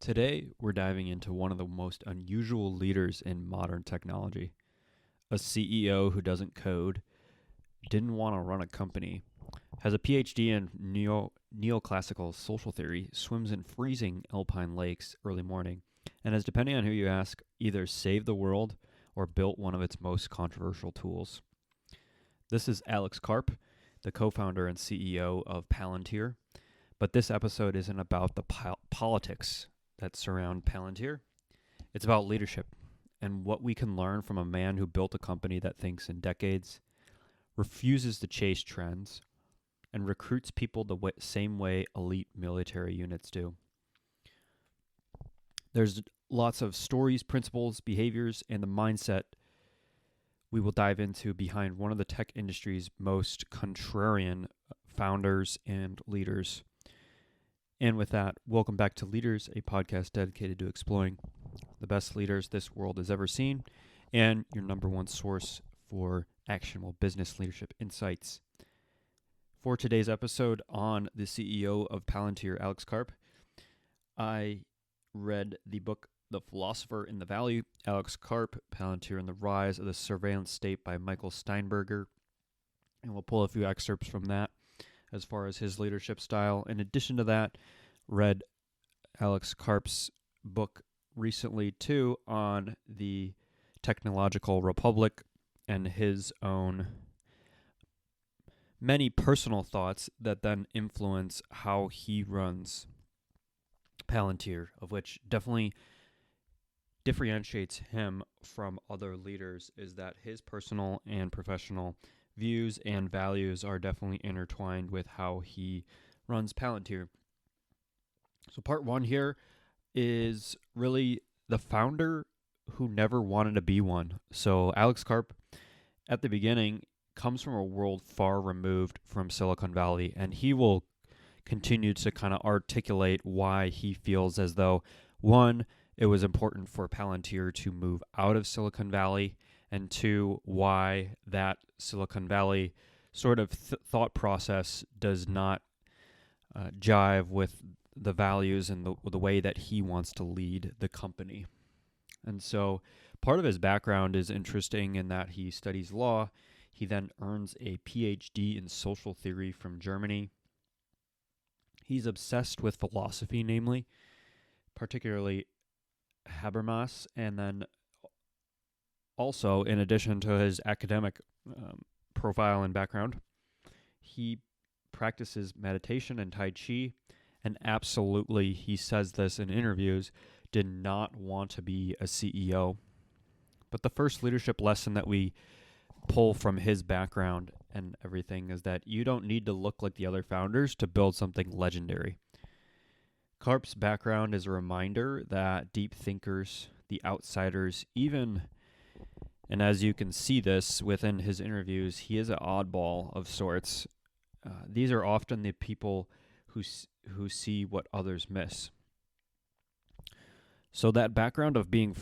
Today, we're diving into one of the most unusual leaders in modern technology. A CEO who doesn't code, didn't want to run a company, has a PhD in neoclassical social theory, swims in freezing alpine lakes early morning, and has, depending on who you ask, either saved the world or built one of its most controversial tools. This is Alex Karp, the co-founder and CEO of Palantir, but this episode isn't about the politics that surround Palantir. It's about leadership and what we can learn from a man who built a company that thinks in decades, refuses to chase trends, and recruits people the same way elite military units do. There's lots of stories, principles, behaviors, and the mindset we will dive into behind one of the tech industry's most contrarian founders and leaders. And with that, welcome back to Leaders, a podcast dedicated to exploring the best leaders this world has ever seen and your number one source for actionable business leadership insights. For today's episode on the CEO of Palantir, Alex Karp, I read the book The Philosopher in the Valley, Alex Karp, Palantir and the Rise of the Surveillance State by Michael Steinberger, and we'll pull a few excerpts from that as far as his leadership style. In addition to that, read Alex Karp's book recently too on the technological republic and his own many personal thoughts that then influence how he runs Palantir, of which definitely differentiates him from other leaders is that his personal and professional views and values are definitely intertwined with how he runs Palantir. So part one here is really the founder who never wanted to be one. So Alex Karp, at the beginning, comes from a world far removed from Silicon Valley, and he will continue to kind of articulate why he feels as though, one, it was important for Palantir to move out of Silicon Valley, and two, why that Silicon Valley sort of thought process does not jive with the values and the way that he wants to lead the company. And so part of his background is interesting in that he studies law. He then earns a PhD in social theory from Germany. He's obsessed with philosophy, namely, particularly Habermas, and then also, in addition to his academic profile and background, he practices meditation and Tai Chi, and absolutely, he says this in interviews, did not want to be a CEO. But the first leadership lesson that we pull from his background and everything is that you don't need to look like the other founders to build something legendary. Karp's background is a reminder that deep thinkers, the outsiders, even, and as you can see this within his interviews, he is an oddball of sorts. These are often the people who see what others miss. So that background of being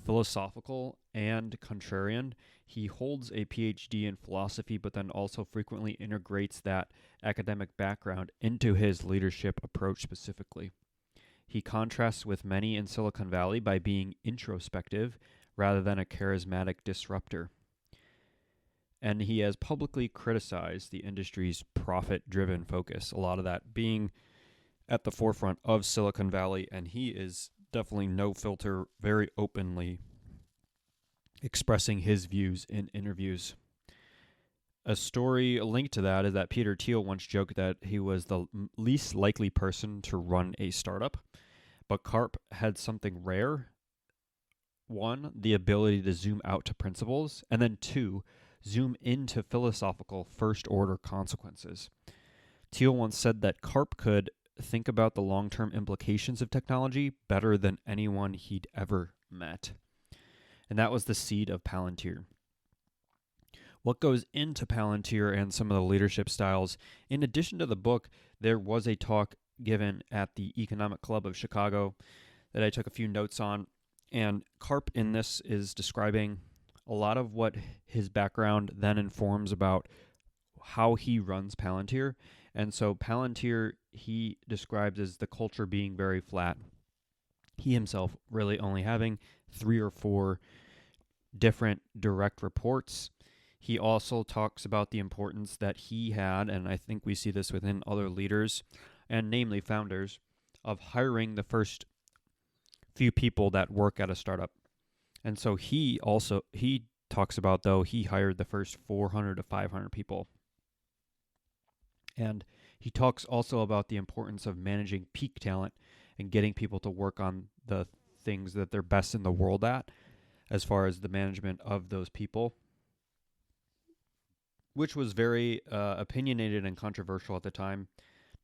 philosophical and contrarian, he holds a PhD in philosophy, but then also frequently integrates that academic background into his leadership approach specifically. He contrasts with many in Silicon Valley by being introspective rather than a charismatic disruptor. And he has publicly criticized the industry's profit-driven focus, a lot of that being at the forefront of Silicon Valley, and he is definitely no filter, very openly expressing his views in interviews. A story linked to that is that Peter Thiel once joked that he was the least likely person to run a startup, but Karp had something rare. One, the ability to zoom out to principles, and then two, zoom into philosophical first-order consequences. Thiel once said that Karp could think about the long-term implications of technology better than anyone he'd ever met. And that was the seed of Palantir. What goes into Palantir and some of the leadership styles, in addition to the book, there was a talk given at the Economic Club of Chicago that I took a few notes on. And Karp in this is describing a lot of what his background then informs about how he runs Palantir. And so Palantir, he describes as the culture being very flat. he himself really only having 3 or 4 different direct reports. He also talks about the importance that he had, and I think we see this within other leaders, and namely founders, of hiring the first few people that work at a startup. And so he talks about, though, he hired the first 400 to 500 people. And he talks also about the importance of managing peak talent and getting people to work on the things that they're best in the world at, as far as the management of those people, which was very opinionated and controversial at the time.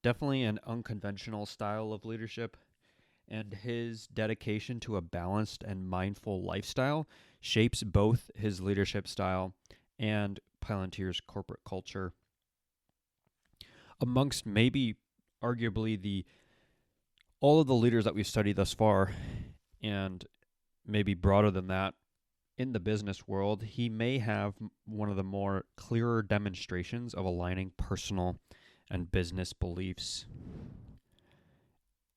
Definitely an unconventional style of leadership, and his dedication to a balanced and mindful lifestyle shapes both his leadership style and Palantir's corporate culture. Amongst maybe arguably the all of the leaders that we've studied thus far, and maybe broader than that, in the business world, he may have one of the more clearer demonstrations of aligning personal and business beliefs,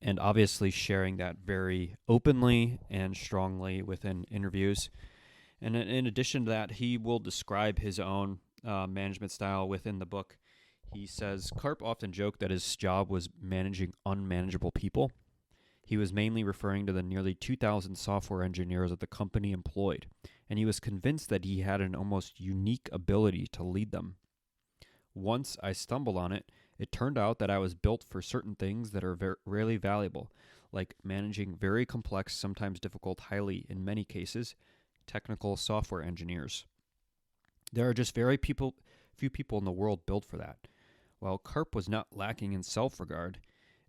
and obviously sharing that very openly and strongly within interviews. And in addition to that, he will describe his own management style within the book. He says Karp often joked that his job was managing unmanageable people. He was mainly referring to the nearly 2,000 software engineers that the company employed, and he was convinced that he had an almost unique ability to lead them. Once I stumbled on it, it turned out that I was built for certain things that are rarely valuable, like managing very complex, sometimes difficult, highly, in many cases, technical software engineers. There are just few people in the world built for that. While Karp was not lacking in self-regard,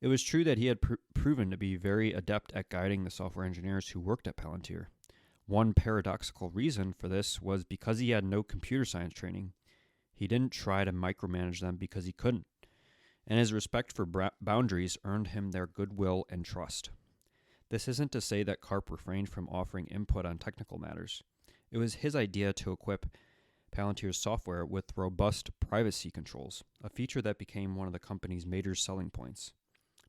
it was true that he had proven to be very adept at guiding the software engineers who worked at Palantir. One paradoxical reason for this was because he had no computer science training. He didn't try to micromanage them because he couldn't, and his respect for boundaries earned him their goodwill and trust. This isn't to say that Karp refrained from offering input on technical matters. It was his idea to equip Palantir's software with robust privacy controls, a feature that became one of the company's major selling points.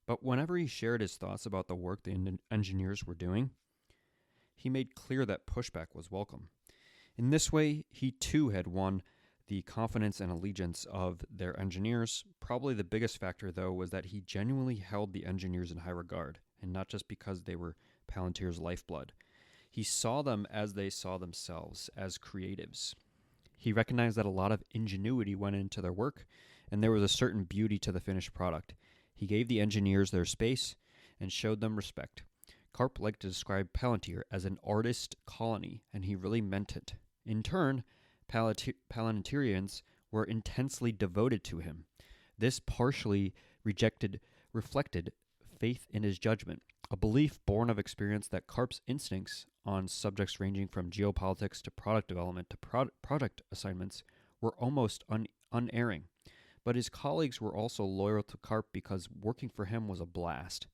But whenever he shared his thoughts about the work the engineers were doing, he made clear that pushback was welcome. In this way, he too had won the confidence and allegiance of their engineers. Probably the biggest factor, though, was that he genuinely held the engineers in high regard, and not just because they were Palantir's lifeblood. He saw them as they saw themselves, as creatives. He recognized that a lot of ingenuity went into their work, and there was a certain beauty to the finished product. He gave the engineers their space and showed them respect. Karp liked to describe Palantir as an artist colony, and he really meant it. In turn, Palantirians were intensely devoted to him. This partially reflected faith in his judgment, a belief born of experience that Karp's instincts on subjects ranging from geopolitics to product development to project assignments were almost unerring. But his colleagues were also loyal to Karp because working for him was a blast.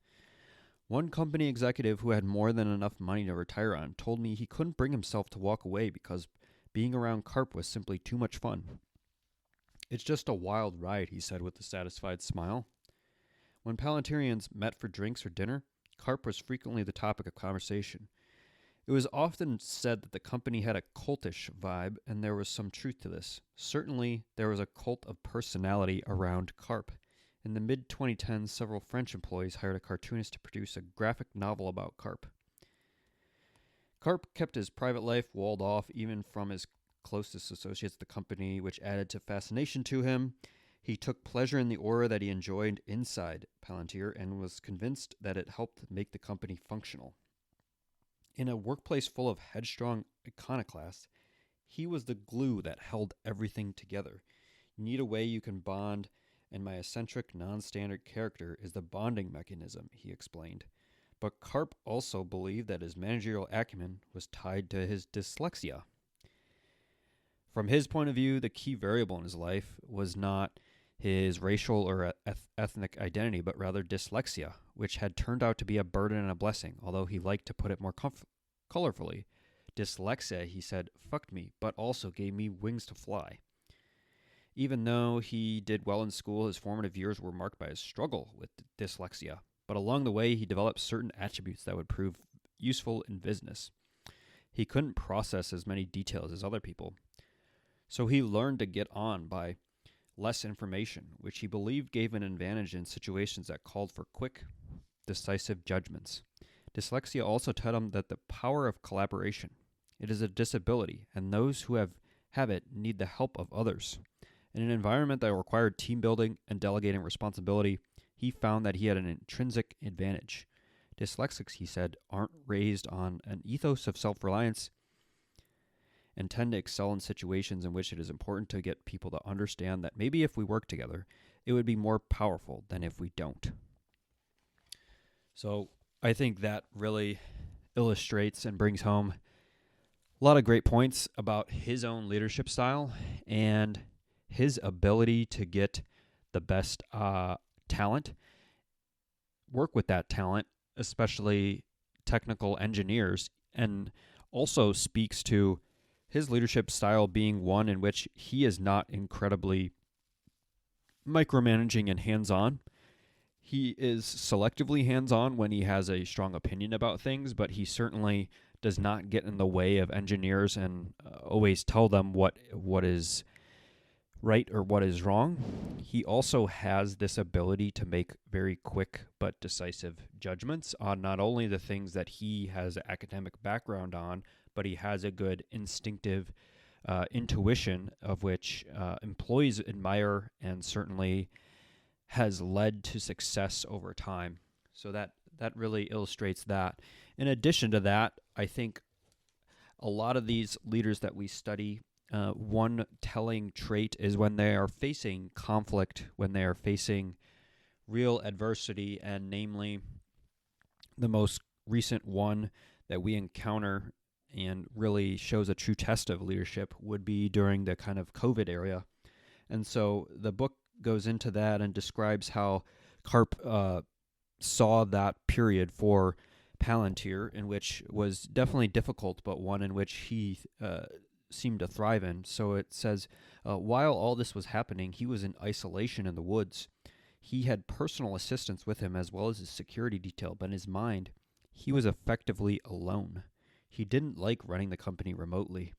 One company executive who had more than enough money to retire on told me he couldn't bring himself to walk away because being around Karp was simply too much fun. It's just a wild ride, he said with a satisfied smile. When Palantirians met for drinks or dinner, Karp was frequently the topic of conversation. It was often said that the company had a cultish vibe, and there was some truth to this. Certainly, there was a cult of personality around Karp. In the mid-2010s, several French employees hired a cartoonist to produce a graphic novel about Karp. Karp kept his private life walled off even from his closest associates at the company, which added to fascination to him. He took pleasure in the aura that he enjoyed inside Palantir and was convinced that it helped make the company functional. In a workplace full of headstrong iconoclasts, he was the glue that held everything together. You need a way you can bond, and my eccentric, non-standard character is the bonding mechanism, he explained. But Karp also believed that his managerial acumen was tied to his dyslexia. From his point of view, the key variable in his life was not his racial or ethnic identity, but rather dyslexia, which had turned out to be a burden and a blessing, although he liked to put it more colorfully. Dyslexia, he said, fucked me, but also gave me wings to fly. Even though he did well in school, his formative years were marked by his struggle with dyslexia. but along the way, he developed certain attributes that would prove useful in business. He couldn't process as many details as other people, so he learned to get on by less information, which he believed gave an advantage in situations that called for quick, decisive judgments. Dyslexia also taught him that the power of collaboration. It is a disability, and those who have it need the help of others. In an environment that required team building and delegating responsibility, he found that he had an intrinsic advantage. Dyslexics, he said, aren't raised on an ethos of self-reliance and tend to excel in situations in which it is important to get people to understand that maybe if we work together, it would be more powerful than if we don't. So I think that really illustrates and brings home a lot of great points about his own leadership style and his ability to get the best talent, work with that talent, especially technical engineers, and also speaks to his leadership style being one in which he is not incredibly micromanaging and hands-on. He is selectively hands-on when he has a strong opinion about things, but he certainly does not get in the way of engineers and always tell them what is right or what is wrong. He also has this ability to make very quick but decisive judgments on not only the things that he has an academic background on, but he has a good instinctive intuition of which employees admire and certainly has led to success over time. So that really illustrates that. In addition to that, I think a lot of these leaders that we study, one telling trait is when they are facing conflict, when they are facing real adversity, and namely the most recent one that we encounter and really shows a true test of leadership would be during the kind of COVID era. And so the book goes into that and describes how Karp saw that period for Palantir, in which was definitely difficult, but one in which he seemed to thrive in. So it says, while all this was happening, he was in isolation in the woods. He had personal assistants with him as well as his security detail, but in his mind, he was effectively alone. He didn't like running the company remotely.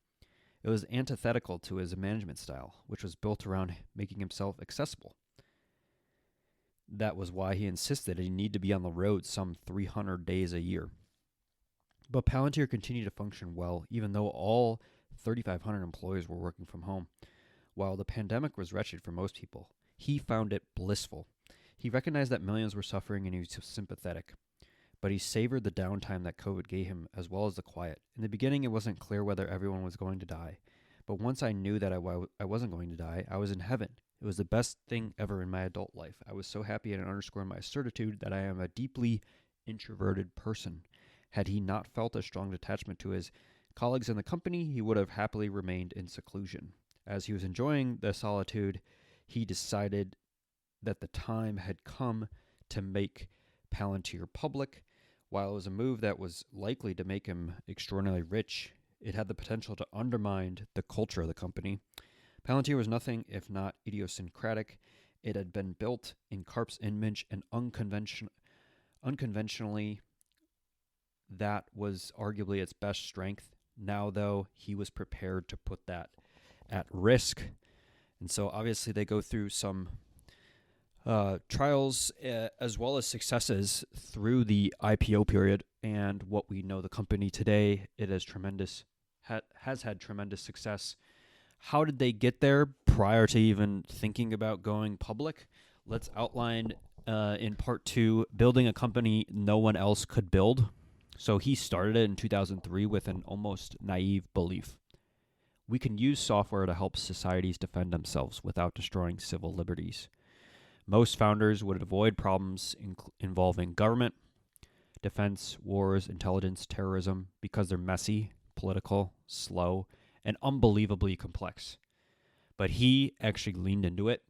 It was antithetical to his management style, which was built around making himself accessible. That was why he insisted he needed to be on the road some 300 days a year. But Palantir continued to function well, even though all 3,500 employees were working from home. While the pandemic was wretched for most people, he found it blissful. He recognized that millions were suffering and he was sympathetic. But he savored the downtime that COVID gave him as well as the quiet. In the beginning, it wasn't clear whether everyone was going to die. But once I knew that I wasn't going to die, I was in heaven. It was the best thing ever in my adult life. I was so happy and it underscored my certitude that I am a deeply introverted person. Had he not felt a strong attachment to his colleagues in the company, he would have happily remained in seclusion. As he was enjoying the solitude, he decided that the time had come to make Palantir public. While it was a move that was likely to make him extraordinarily rich, it had the potential to undermine the culture of the company. Palantir was nothing if not idiosyncratic. It had been built in Karp's image and unconventionally. That was arguably its best strength. Now, though, he was prepared to put that at risk. And so obviously they go through some trials as well as successes through the IPO period, and what we know the company today, it has had tremendous success. How did they get there prior to even thinking about going public? Let's outline in part 2, building a company no one else could build. So he started it in 2003 with an almost naive belief. We can use software to help societies defend themselves without destroying civil liberties. Most founders would avoid problems involving government, defense, wars, intelligence, terrorism, because they're messy, political, slow, and unbelievably complex. But he actually leaned into it.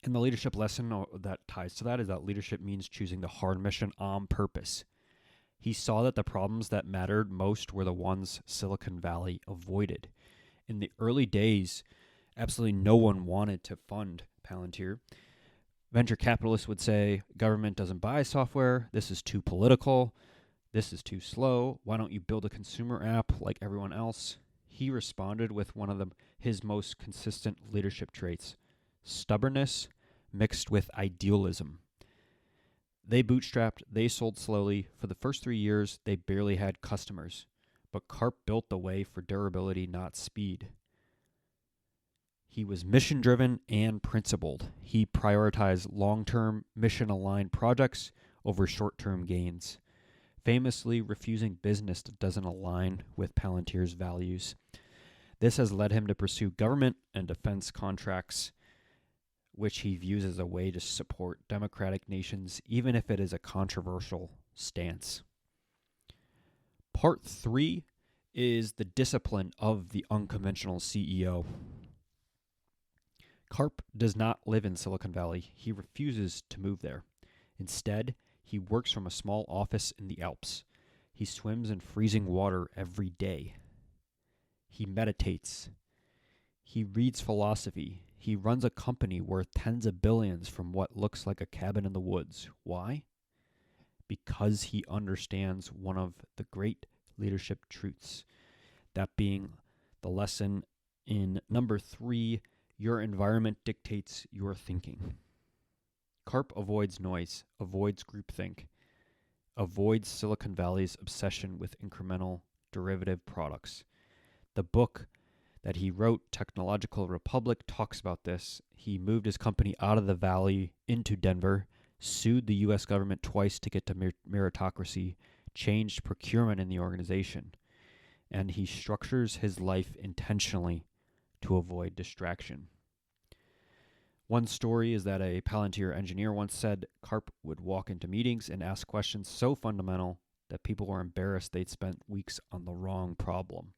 And the leadership lesson that ties to that is that leadership means choosing the hard mission on purpose. He saw that the problems that mattered most were the ones Silicon Valley avoided. In the early days, absolutely no one wanted to fund Palantir. Venture capitalists would say, government doesn't buy software. This is too political. This is too slow. Why don't you build a consumer app like everyone else? He responded with one of his most consistent leadership traits: stubbornness mixed with idealism. They bootstrapped, they sold slowly. For the first 3 years, they barely had customers. But Karp built the way for durability, not speed. He was mission-driven and principled. He prioritized long-term, mission-aligned projects over short-term gains, famously refusing business that doesn't align with Palantir's values. This has led him to pursue government and defense contracts, which he views as a way to support democratic nations, even if it is a controversial stance. Part 3 is the discipline of the unconventional CEO. Karp does not live in Silicon Valley. He refuses to move there. Instead, he works from a small office in the Alps. He swims in freezing water every day. He meditates. He reads philosophy. He runs a company worth tens of billions from what looks like a cabin in the woods. Why? Because he understands one of the great leadership truths, that being the lesson in number 3, your environment dictates your thinking. Karp avoids noise, avoids groupthink, avoids Silicon Valley's obsession with incremental derivative products. The book that he wrote, Technological Republic, talks about this. He moved his company out of the valley into Denver, sued the U.S. government twice to get to meritocracy, changed procurement in the organization, and he structures his life intentionally to avoid distraction. One story is that a Palantir engineer once said Karp would walk into meetings and ask questions so fundamental that people were embarrassed they'd spent weeks on the wrong problem.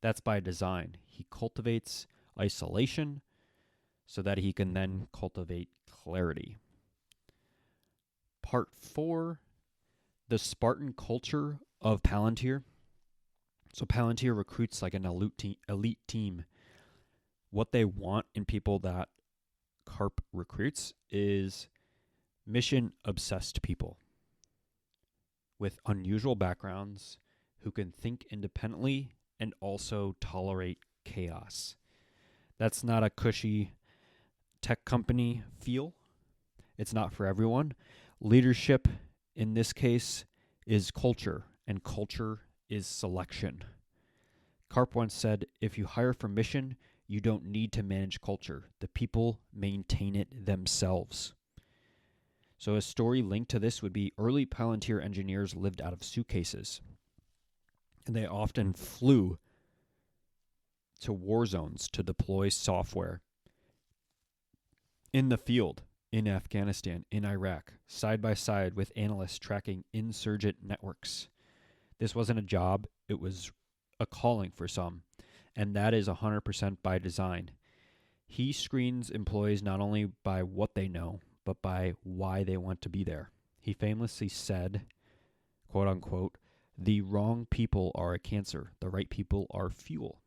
That's by design. He cultivates isolation so that he can then cultivate clarity. Part 4, the Spartan culture of Palantir. So Palantir recruits like an elite team. What they want in people that Karp recruits is mission-obsessed people with unusual backgrounds who can think independently and also tolerate chaos. That's not a cushy tech company feel. It's not for everyone. Leadership, in this case, is culture, and culture is selection. Karp once said, if you hire for mission, you don't need to manage culture. The people maintain it themselves. So a story linked to this would be early Palantir engineers lived out of suitcases, and they often flew to war zones to deploy software in the field, in Afghanistan, in Iraq, side by side with analysts tracking insurgent networks. This wasn't a job, it was a calling for some, and that is 100% by design. He screens employees not only by what they know, but by why they want to be there. He famously said, quote unquote, the wrong people are a cancer, the right people are fuel.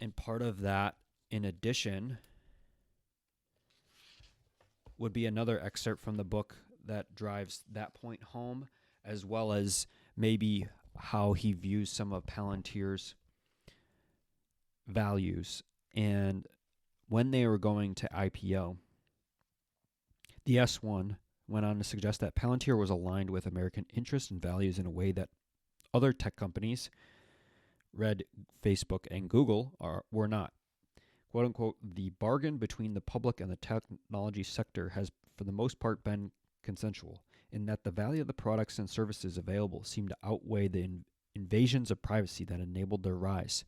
And part of that, in addition, would be another excerpt from the book that drives that point home, as well as maybe how he views some of Palantir's values. And when they were going to IPO, the S1 went on to suggest that Palantir was aligned with American interests and values in a way that other tech companies, read Facebook and Google, were not. Quote unquote, the bargain between the public and the technology sector has for the most part been consensual, in that the value of the products and services available seem to outweigh the invasions of privacy that enabled their rise.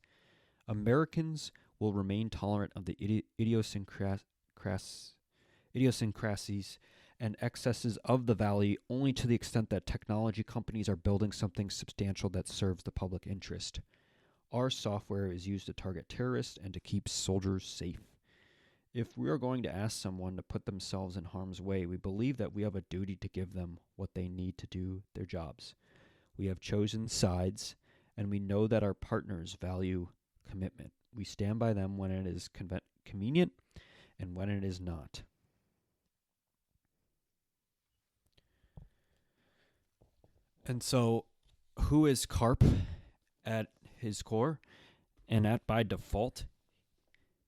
Americans will remain tolerant of the idiosyncrasies and excesses of the valley only to the extent that technology companies are building something substantial that serves the public interest. Our software is used to target terrorists and to keep soldiers safe. If we are going to ask someone to put themselves in harm's way, we believe that we have a duty to give them what they need to do their jobs. We have chosen sides, and we know that our partners value commitment. We stand by them when it is convenient and when it is not. And so, who is Karp at his core? And by default,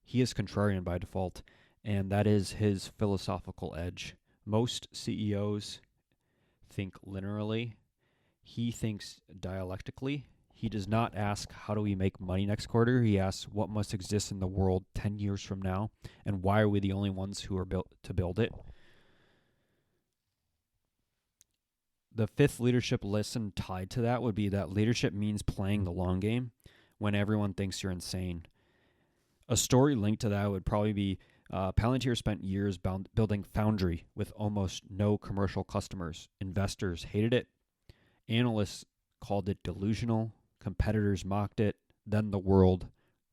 he is contrarian by default, and that is his philosophical edge. Most CEOs think linearly. He thinks dialectically. He does not ask, how do we make money next quarter? He asks, what must exist in the world 10 years from now, and why are we the only ones who are built to build it? The fifth leadership lesson tied to that would be that leadership means playing the long game when everyone thinks you're insane. A story linked to that would probably be Palantir spent years building Foundry with almost no commercial customers. Investors hated it. Analysts called it delusional. Competitors mocked it. Then the world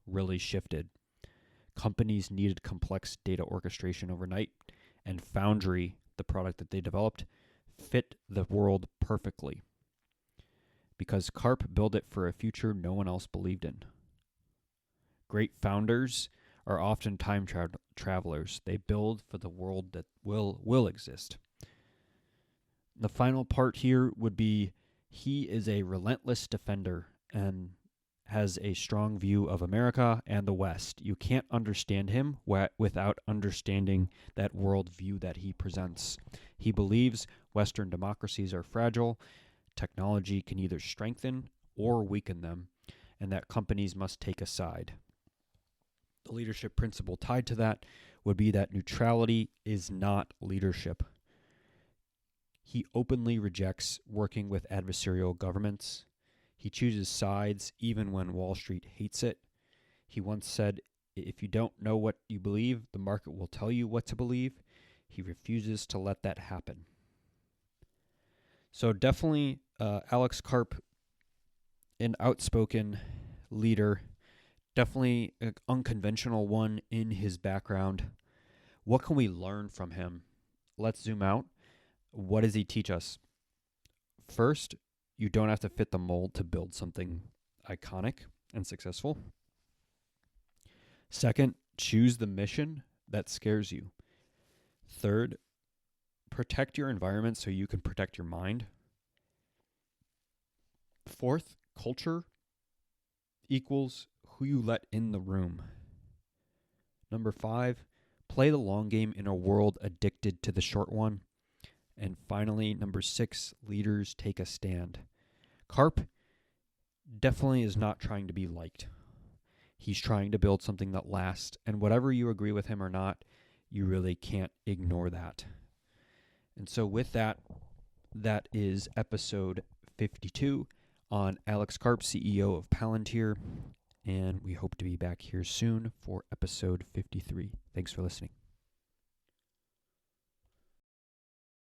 really shifted. Companies needed complex data orchestration overnight, and Foundry, the product that they developed, fit the world perfectly because Karp built it for a future no one else believed in. Great founders are often time travelers. They build for the world that will exist. The final part here would be he is a relentless defender and has a strong view of America and the West. You can't understand him without understanding that worldview that he presents. He believes Western democracies are fragile, technology can either strengthen or weaken them, and that companies must take a side. The leadership principle tied to that would be that neutrality is not leadership. He openly rejects working with adversarial governments. He chooses sides even when Wall Street hates it. He once said, if you don't know what you believe, the market will tell you what to believe. He refuses to let that happen. So definitely Alex Karp, an outspoken leader, definitely an unconventional one in his background. What can we learn from him? Let's zoom out. What does he teach us? First, you don't have to fit the mold to build something iconic and successful. Second, choose the mission that scares you. Third, protect your environment so you can protect your mind. Fourth, culture equals who you let in the room. Number 5, play the long game in a world addicted to the short one. And finally, number 6, leaders take a stand. Karp definitely is not trying to be liked. He's trying to build something that lasts, and whatever you agree with him or not, you really can't ignore that. And so with that, that is episode 52 on Alex Karp, CEO of Palantir, and we hope to be back here soon for episode 53. Thanks for listening.